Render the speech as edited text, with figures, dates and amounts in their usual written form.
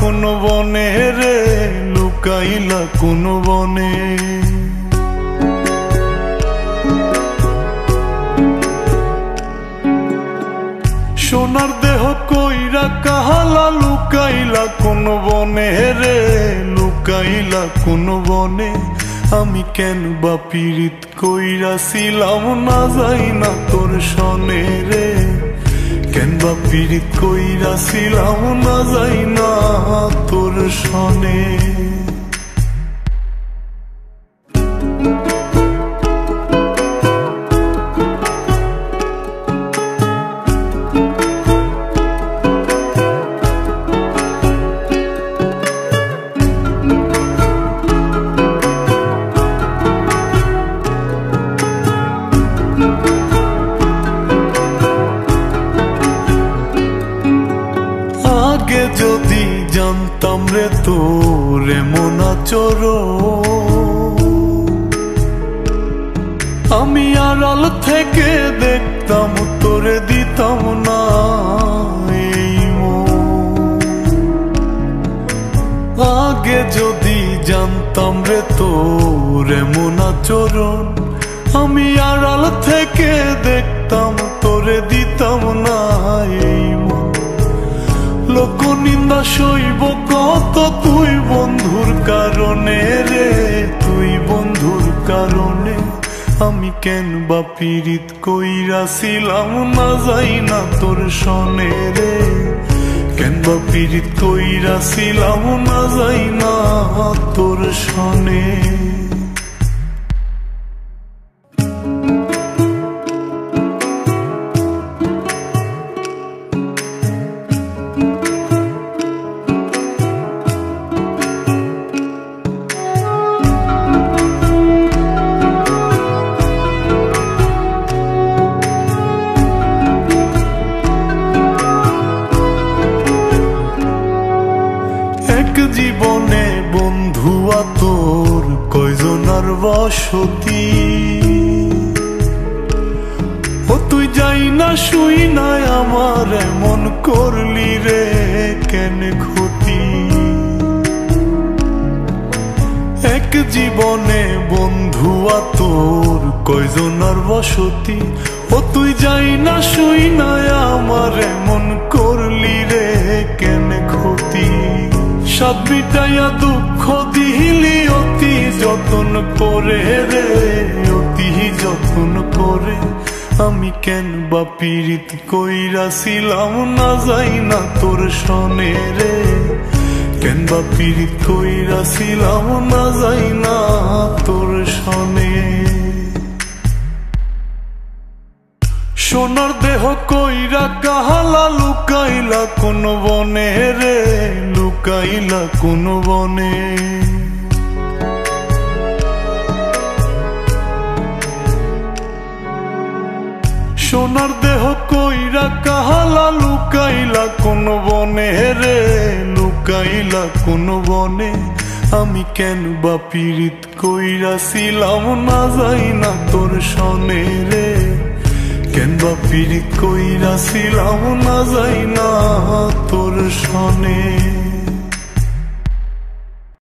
কোন বনে রে, লুকাইলা কোন বনে। সোনার দেহ কইরা কাহালা, লুকাইলা কোন বনে রে, লুকাইলা কোন বনে। আমি কেন বা পীড়িত কইরাছিলাম না যাই না তোর সনে রে, কেন বা পীড়িত কইরাছিলাম না যাই না তোর সনে। আগে যদি জানতাম রে তোর এমন আচরণ, আমি আড়াল থেকে দেখতাম তোরে দিতাম না এই মন। আগে যদি জানতাম রে তোর এমন আচরণ, আমি আড়াল থেকে দেখতাম তোরে দিতাম না এই মন। লোক নিন্দা সইব কত তুই বন্ধুর কারণে রে, তুই বন্ধুর কারণে। আমি কেন বা পীড়িত কইরাছিলাম না যাই না তোর সনে রে, কেন বা পীড়িত কইরাছিলাম না যাই না তোর সনে। জীবনে বন্ধুয়া তোর কয়জনার বসতি, ও তুই যাই না শুই নাই আমার এমন করলি রে কেন ক্ষতি। এক জীবনে বন্ধুয়া তোর কয়জনার বসতি, ও তুই যাই না শুই নাই আমার এমন করলি রে কেন ক্ষতি। সাত মিটাইয়া দুঃখ দিলি অতি যতন করে রে, অতি যতন করে। আমি কেন বা পীড়িত কইরাছিলাম না যাই না তোর সনে রে, কেন বা পীড়িত কইরাছিলাম না যাই না তোর সনে। সোনার দেহ কইরা কাহালা, লুকাইলা কোন বনে রে, লুকাইলা কোন বনে। সোনার দেহ কইরা কাহালা, লুকাইলা কোন বনে রে, লুকাইলা কোন বনে। আমি কেন বা পীড়িত কইরাছিলাম না যাই না তোর সনে রে, কেন বা পীড়িত কইরাছিলাম না যাই না তোর সনে।